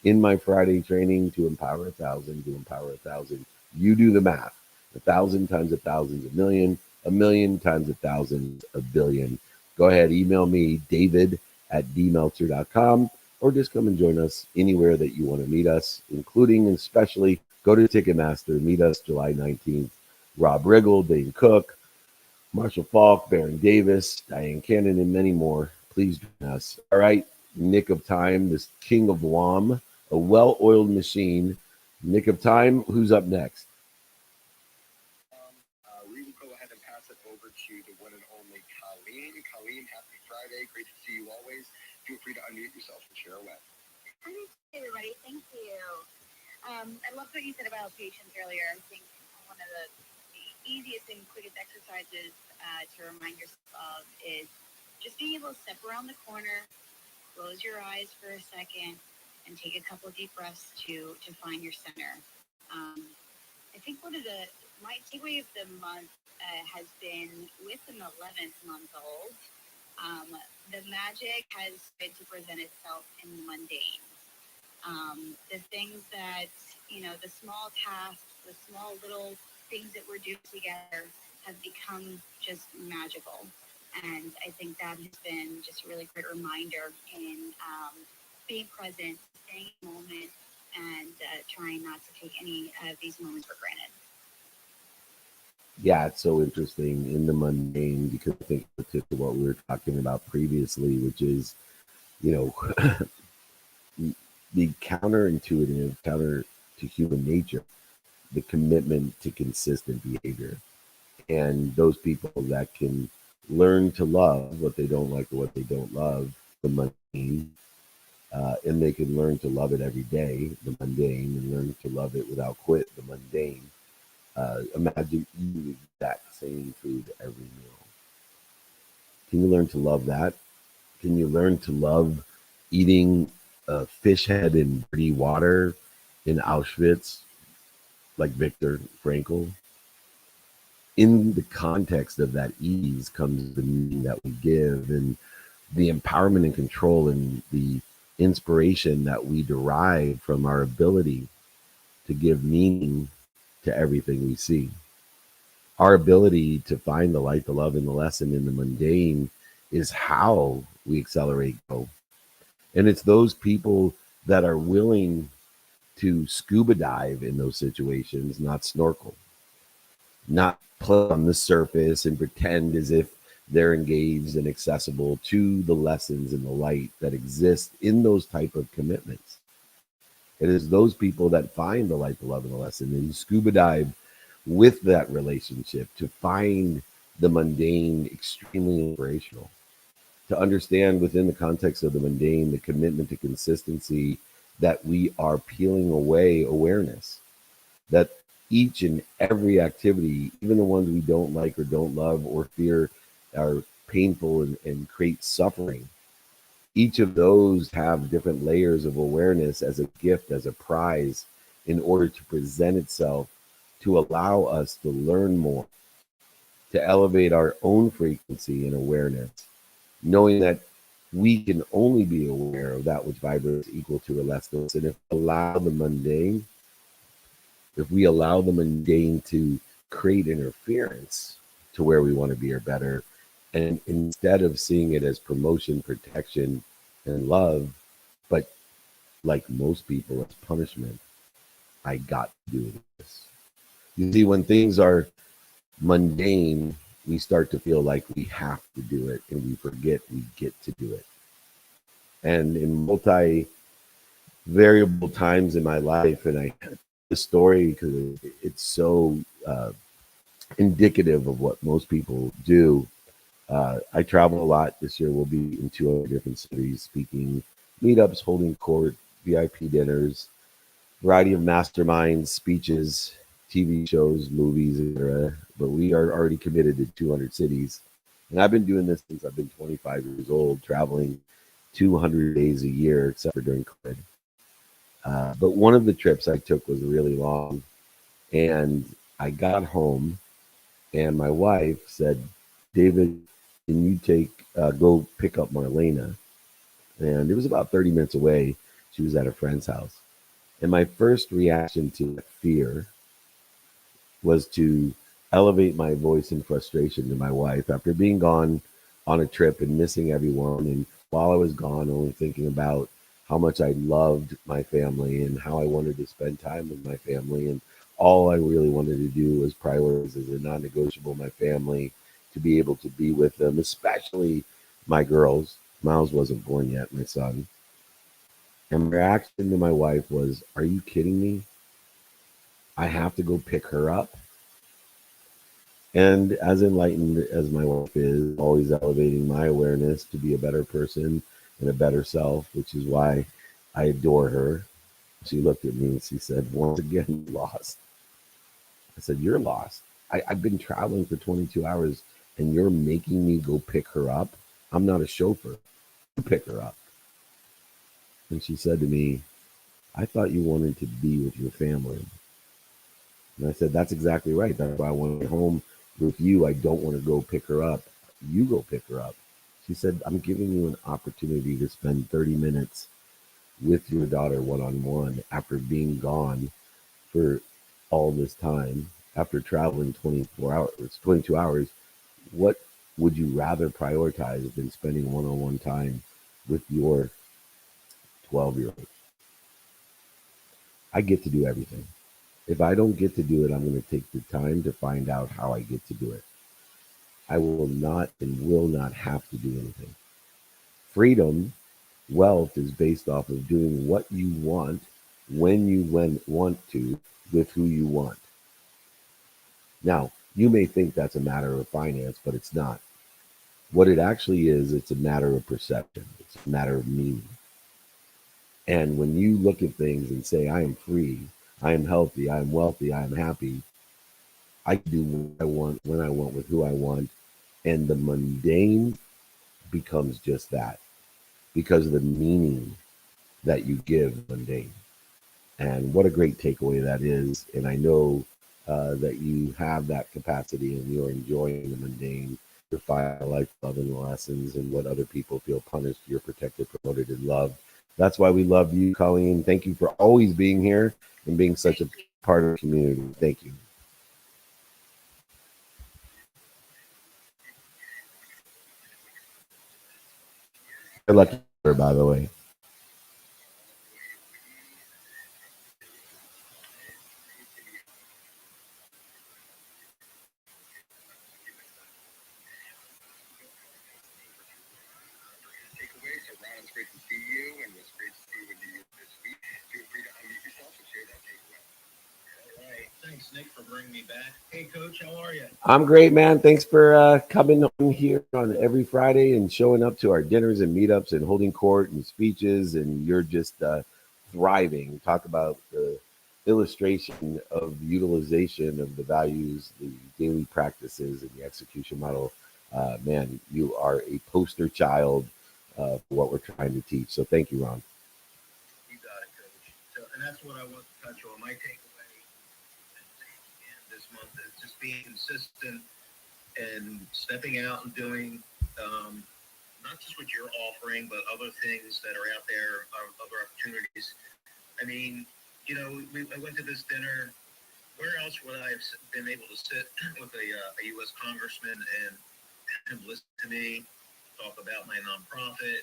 in my Friday training to empower 1,000, to empower 1,000. You do the math. 1,000 times 1,000 is 1,000,000. 1,000,000 times 1,000 is 1 billion. Go ahead, email me, david@dmeltzer.com, or just come and join us anywhere that you want to meet us, including and especially go to Ticketmaster, meet us July 19th. Rob Riggle, Dane Cook, Marshall Falk, Baron Davis, Diane Cannon, and many more. Please join us. All right, Nick of Time, this king of Guam, a well-oiled machine. Nick of Time, who's up next? We will go ahead and pass it over to the one and only Colleen. Colleen, happy Friday. Great to see you always. Feel free to unmute yourself and share away. Hi, everybody. Thank you. I loved what you said about patience earlier. I think one of the easiest and quickest exercises to remind yourself of is just being able to step around the corner, close your eyes for a second, and take a couple of deep breaths to find your center. I think my takeaway of the month has been with an 11th month old. The magic has been to present itself in the mundane. The things that, the small tasks, the small little things that we're doing together have become just magical. And I think that has been just a really great reminder in being present, staying in the moment, and trying not to take any of these moments for granted. Yeah, it's so interesting in the mundane, because I think to what we were talking about previously, which is, the counterintuitive, counter to human nature, the commitment to consistent behavior. And those people that can learn to love what they don't like or what they don't love, the mundane, and they can learn to love it every day, the mundane, and learn to love it without quit, the mundane. Imagine eating the exact same food every meal. Can you learn to love that? Can you learn to love eating a fish head in dirty water in Auschwitz, like Viktor Frankl? In the context of that ease comes the meaning that we give, and the empowerment and control, and the inspiration that we derive from our ability to give meaning to everything we see. Our ability to find the light, the love, and the lesson in the mundane is how we accelerate growth. And it's those people that are willing to scuba dive in those situations, not snorkel, not play on the surface and pretend as if they're engaged and accessible to the lessons and the light that exist in those type of commitments. It is those people that find the light, the love, and the lesson, and scuba dive with that relationship to find the mundane extremely inspirational. To understand within the context of the mundane, the commitment to consistency, that we are peeling away awareness, that each and every activity, even the ones we don't like or don't love or fear, are painful and create suffering. Each of those have different layers of awareness as a gift, as a prize, in order to present itself to allow us to learn more, to elevate our own frequency and awareness, knowing that we can only be aware of that which vibrates equal to or less than us. And if we allow the mundane to create interference to where we want to be or better, and instead of seeing it as promotion, protection, and love, but like most people, as punishment, I got to do this. You see, when things are mundane, we start to feel like we have to do it, and we forget we get to do it. And in multi-variable times in my life, and I the story because it's so indicative of what most people do. I travel a lot. This year we'll be in 2 other different cities, speaking, meetups, holding court, VIP dinners, variety of masterminds, speeches, TV shows, movies, etc. But we are already committed to 200 cities. And I've been doing this since I've been 25 years old, traveling 200 days a year, except for during COVID. But one of the trips I took was really long. And I got home and my wife said, David, can you go pick up Marlena? And it was about 30 minutes away. She was at a friend's house. And my first reaction to fear was to elevate my voice in frustration to my wife after being gone on a trip and missing everyone. And while I was gone, only thinking about how much I loved my family and how I wanted to spend time with my family. And all I really wanted to do was prioritize as a non-negotiable my family, to be able to be with them, especially my girls. Miles wasn't born yet, my son. And my reaction to my wife was, are you kidding me? I have to go pick her up? And as enlightened as my wife is, always elevating my awareness to be a better person and a better self, which is why I adore her. She looked at me and she said, once again, lost. I said, you're lost. I've been traveling for 22 hours and you're making me go pick her up? I'm not a chauffeur. You pick her up. And she said to me, I thought you wanted to be with your family. And I said, that's exactly right. That's why I want to get home with you. I don't want to go pick her up. You go pick her up. She said, I'm giving you an opportunity to spend 30 minutes with your daughter one-on-one after being gone for all this time, after traveling 22 hours. What would you rather prioritize than spending one-on-one time with your 12-year-old? I get to do everything. If I don't get to do it, I'm going to take the time to find out how I get to do it. I will not and will not have to do anything. Freedom, wealth is based off of doing what you want, when you want to, with who you want. Now, you may think that's a matter of finance, but it's not. What it actually is, it's a matter of perception. It's a matter of meaning. And when you look at things and say, I am free, I am healthy, I am wealthy, I am happy, I can do what I want, when I want, with who I want. And the mundane becomes just that, because of the meaning that you give mundane. And what a great takeaway that is. And I know that you have that capacity and you're enjoying the mundane, to find life, love, and lessons, and what other people feel punished, you're protected, promoted, and loved. That's why we love you, Colleen. Thank you for always being here and being such a part of the community. Thank you. Good luck, by the way. Thanks, Nick, for bringing me back. Hey, Coach, how are you? I'm great, man. Thanks for coming on here on every Friday and showing up to our dinners and meetups and holding court and speeches. And you're just thriving. Talk about the illustration of utilization of the values, the daily practices, and the execution model. Man, you are a poster child for what we're trying to teach. So thank you, Ron. You got it, Coach. So, and that's what I want to touch on. My takeaway this month is just being consistent and stepping out and doing not just what you're offering, but other things that are out there, other opportunities. I mean, you know, I went to this dinner. Where else would I have been able to sit with a U.S. congressman and listen to me talk about my nonprofit,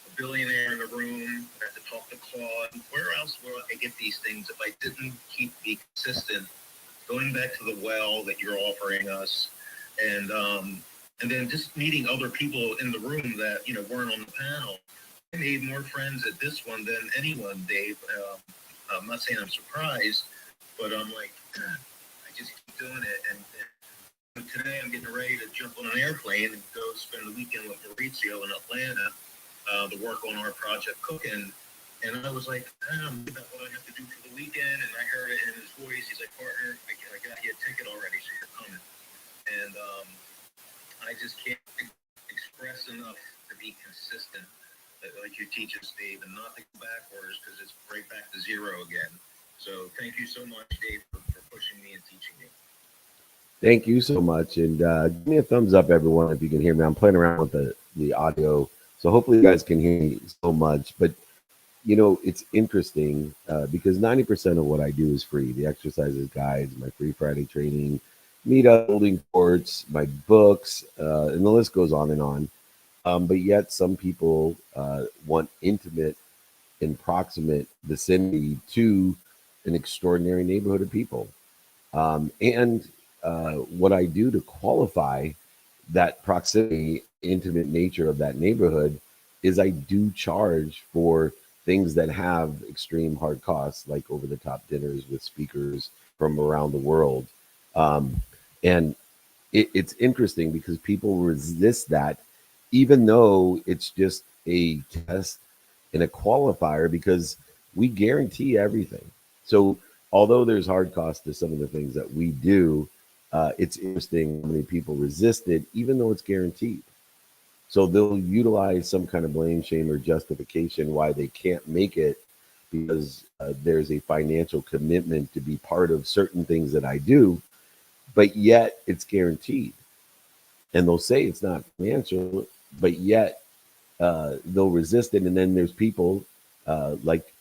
a billionaire in the room, I have to talk to Claude. Where else would I get these things if I didn't be consistent? Going back to the well that you're offering us, and then just meeting other people in the room that, you know, weren't on the panel. I made more friends at this one than anyone, Dave. I'm not saying I'm surprised, but I'm like, I just keep doing it. And today I'm getting ready to jump on an airplane and go spend the weekend with Maurizio in Atlanta to work on our project Cooking. And I was like, I'm about what I have to do for the weekend. And I heard it in his voice. He's like, partner, I got you a ticket already, so you're coming. And I just can't express enough to be consistent, like you teach us, Dave, and not to go backwards, because it's right back to zero again. So thank you so much, Dave, for pushing me and teaching me. Thank you so much. And give me a thumbs up, everyone, if you can hear me. I'm playing around with the audio, so hopefully you guys can hear me so much. But you know, it's interesting because 90% of what I do is free. The exercises guides, my free Friday training, meetup, holding courts, my books, and the list goes on and on. But yet some people want intimate and proximate vicinity to an extraordinary neighborhood of people. And what I do to qualify that proximity, intimate nature of that neighborhood is I do charge for things that have extreme hard costs, like over-the-top dinners with speakers from around the world. And it's interesting because people resist that, even though it's just a test and a qualifier, because we guarantee everything. So although there's hard costs to some of the things that we do, it's interesting how many people resist it, even though it's guaranteed. So they'll utilize some kind of blame, shame, or justification why they can't make it, because there's a financial commitment to be part of certain things that I do, but yet it's guaranteed. And they'll say it's not financial, but yet they'll resist it. And then there's people like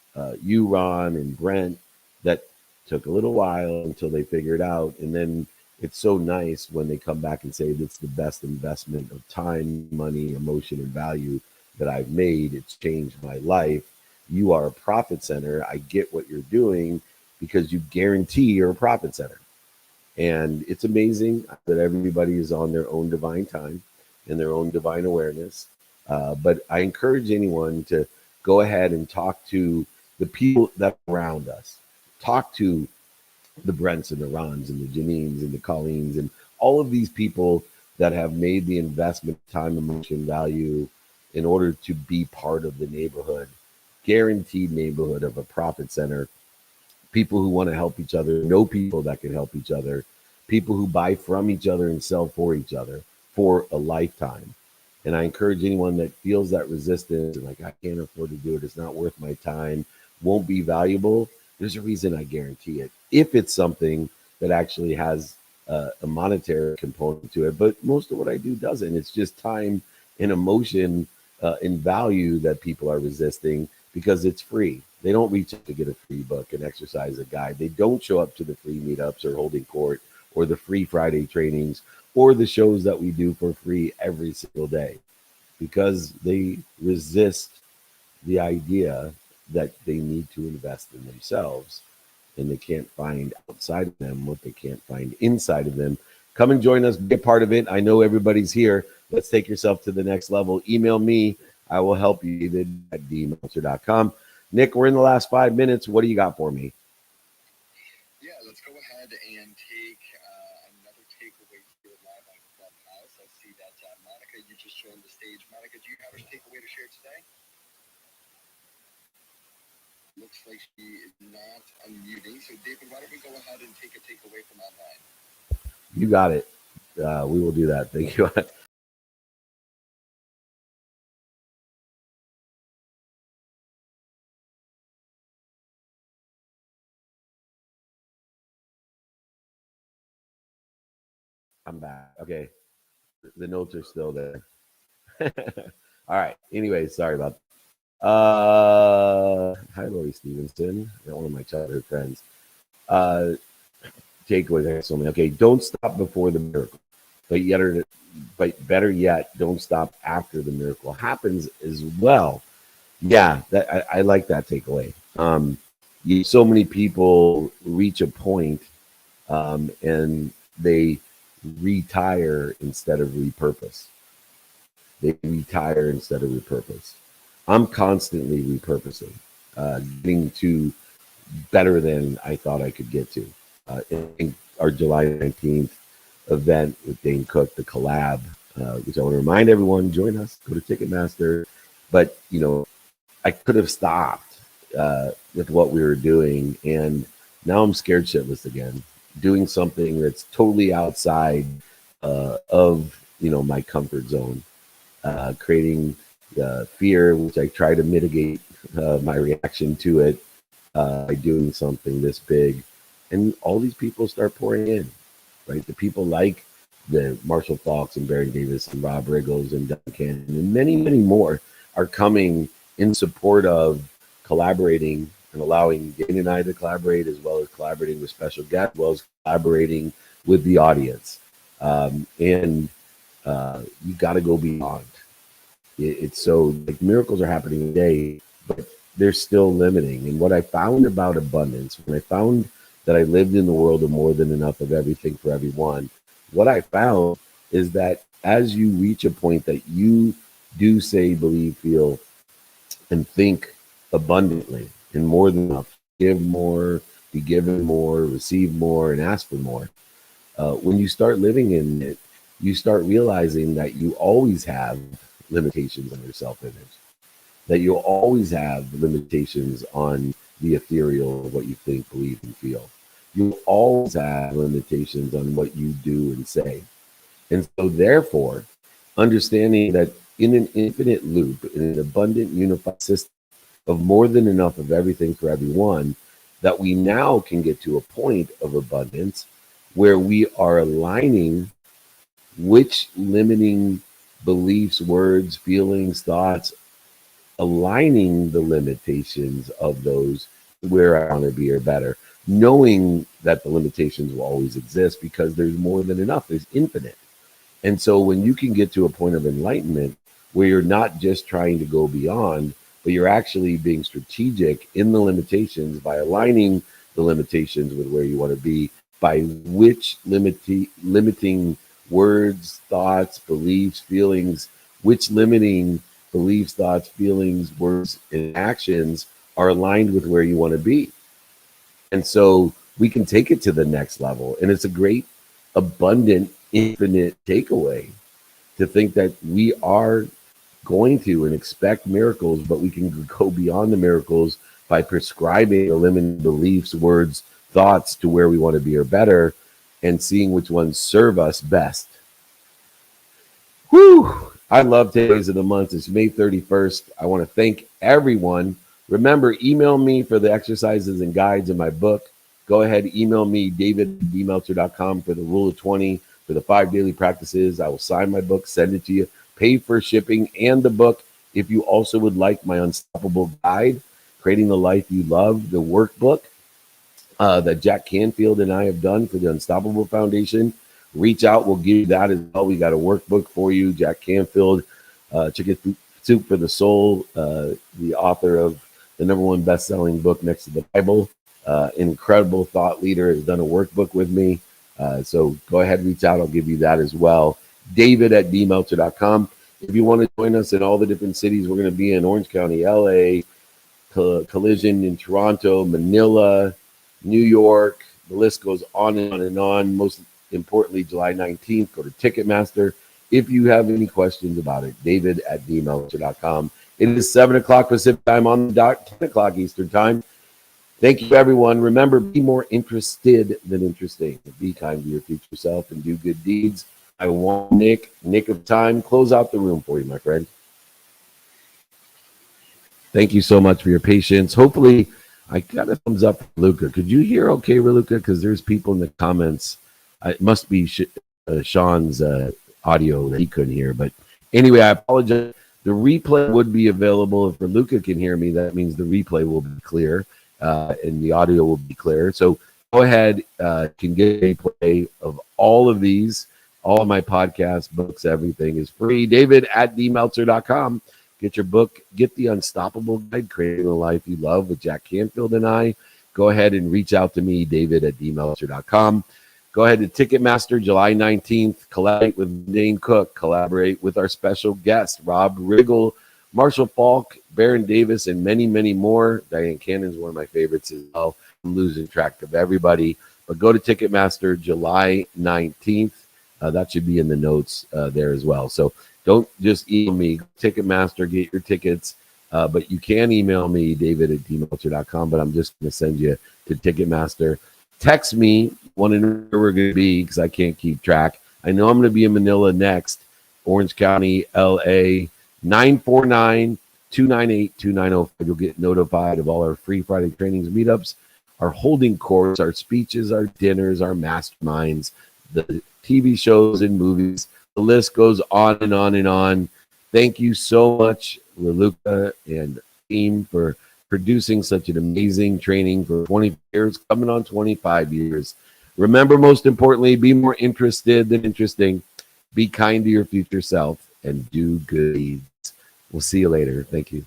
you, Ron, and Brent, that took a little while until they figured out. And then it's so nice when they come back and say, it's the best investment of time, money, emotion, and value that I've made. It's changed my life. You are a profit center. I get what you're doing because you guarantee you're a profit center. And it's amazing that everybody is on their own divine time and their own divine awareness. But I encourage anyone to go ahead and talk to the people that are around us. Talk to the Brents and the Rons and the Janines and the Colleens and all of these people that have made the investment, time, emotion, value in order to be part of the neighborhood. guaranteed neighborhood of a profit center, people who want to help each other, know people that can help each other, people who buy from each other and sell for each other for a lifetime. And I encourage anyone that feels that resistance and like, I can't afford to do it, it's not worth my time, won't be valuable. There's a reason I guarantee it. If it's something that actually has a monetary component to it, but most of what I do doesn't. It's just time and emotion and value that people are resisting because it's free. They don't reach out to get a free book, an exercise, a guide. They don't show up to the free meetups or holding court or the free Friday trainings or the shows that we do for free every single day because they resist the idea that they need to invest in themselves and they can't find outside of them what they can't find inside of them. Come and join us, be a part of it. I know everybody's here. Let's take yourself to the next level. Email me. I will help you, David at dmeltzer.com. Nick, we're in the last 5 minutes. What do you got for me? Yeah, let's go ahead and take another takeaway here live on Clubhouse. I see that Monica, you just joined the stage. Monica, do you have a takeaway to share today? Looks like she is not unmuting. So, David, why don't we go ahead and take a takeaway from online? You got it. We will do that. Thank you. I'm back. Okay. The notes are still there. All right. Anyway, sorry about that. Hi, Lori Stevenson. One of my childhood friends. Takeaways. Okay. Don't stop before the miracle. But better yet, don't stop after the miracle happens as well. Yeah, I like that takeaway. So many people reach a point and they retire instead of repurpose. They retire instead of repurpose. I'm constantly repurposing, getting to better than I thought I could get to. In our July 19th event with Dane Cook, the collab, which I want to remind everyone, join us, go to Ticketmaster. But, I could have stopped with what we were doing. And now I'm scared shitless again, doing something that's totally outside of, my comfort zone, creating fear, which I try to mitigate my reaction to it by doing something this big. And all these people start pouring in, right? The people like the Marshall Faulks and Barry Davis and Rob Riggles and Duncan and many, many more are coming in support of collaborating and allowing Dane and I to collaborate, as well as collaborating with special guests, as well as collaborating with the audience. You got to go beyond. It's so like miracles are happening today, but they're still limiting. And what I found about abundance, when I found that I lived in the world of more than enough of everything for everyone, what I found is that as you reach a point that you do say, believe, feel, and think abundantly and more than enough, give more, be given more, receive more, and ask for more. When you start living in it, you start realizing that you always have limitations on your self-image, that you'll always have limitations on the ethereal of what you think, believe, and feel. You'll always have limitations on what you do and say. And so therefore, understanding that in an infinite loop, in an abundant, unified system of more than enough of everything for everyone, that we now can get to a point of abundance where we are aligning which limiting beliefs, words, feelings, thoughts, aligning the limitations of those where I want to be or better, knowing that the limitations will always exist because there's more than enough, there's infinite. And so when you can get to a point of enlightenment where you're not just trying to go beyond, but you're actually being strategic in the limitations by aligning the limitations with where you want to be, by which limiting words, thoughts, beliefs, feelings, which limiting beliefs, thoughts, feelings, words, and actions are aligned with where you want to be. And so we can take it to the next level. And it's a great, abundant, infinite takeaway to think that we are going to and expect miracles, but we can go beyond the miracles by prescribing or limiting beliefs, words, thoughts to where we want to be or better, and seeing which ones serve us best. Whew! I love today's of the month. It's May 31st. I want to thank everyone. Remember, email me for the exercises and guides in my book. Go ahead, email me, david@dmeltzer.com, for the Rule of 20, for the 5 daily practices. I will sign my book, send it to you, pay for shipping and the book. If you also would like my Unstoppable Guide, Creating the Life You Love, the workbook that Jack Canfield and I have done for the Unstoppable Foundation, reach out. We'll give you that as well. We got a workbook for you. Jack Canfield, Chicken Soup for the Soul, the author of the #1 best-selling book next to the Bible. Incredible thought leader, has done a workbook with me. So go ahead, reach out. I'll give you that as well. David@dmeltzer.com. If you want to join us in all the different cities, we're going to be in Orange County, LA, Collision in Toronto, Manila, New York. The list goes on and on and on. Most importantly, July 19th, go to Ticketmaster. If you have any questions about it, David@dmeltzer.com. It is 7 o'clock Pacific time on the dot, 10 o'clock Eastern time. Thank you, everyone. Remember, be more interested than interesting. Be kind to your future self and do good deeds. I want Nick of time, close out the room for you, my friend. Thank you so much for your patience. Hopefully, I got a thumbs up from Luca. Could you hear okay, Luca? Because there's people in the comments. It must be Sean's audio that he couldn't hear. But anyway, I apologize. The replay would be available. If Luca can hear me, that means the replay will be clear and the audio will be clear. So go ahead, can get a replay of all of these. All of my podcasts, books, everything is free. David@dmeltzer.com. Get your book, get the Unstoppable Guide, Creating the Life You Love with Jack Canfield and I. Go ahead and reach out to me, David@dmeltzer.com. Go ahead to Ticketmaster, July 19th. Collaborate with Dane Cook. Collaborate with our special guest, Rob Riggle, Marshall Falk, Baron Davis, and many, many more. Diane Cannon is one of my favorites as well. I'm losing track of everybody. But go to Ticketmaster, July 19th. That should be in the notes there as well. So don't just email me, Ticketmaster, get your tickets. But you can email me, David@dmeltzer.com. But I'm just going to send you to Ticketmaster. Text me, want to know where we're going to be because I can't keep track. I know I'm going to be in Manila next, Orange County, LA, 949-298-2905. You'll get notified of all our free Friday trainings, meetups, our holding course, our speeches, our dinners, our masterminds, the TV shows and movies. The list goes on and on and on. Thank you so much, Leluca and team, for producing such an amazing training for 20 years, coming on 25 years. Remember, most importantly, be more interested than interesting. Be kind to your future self and do good deeds. We'll see you later. Thank you.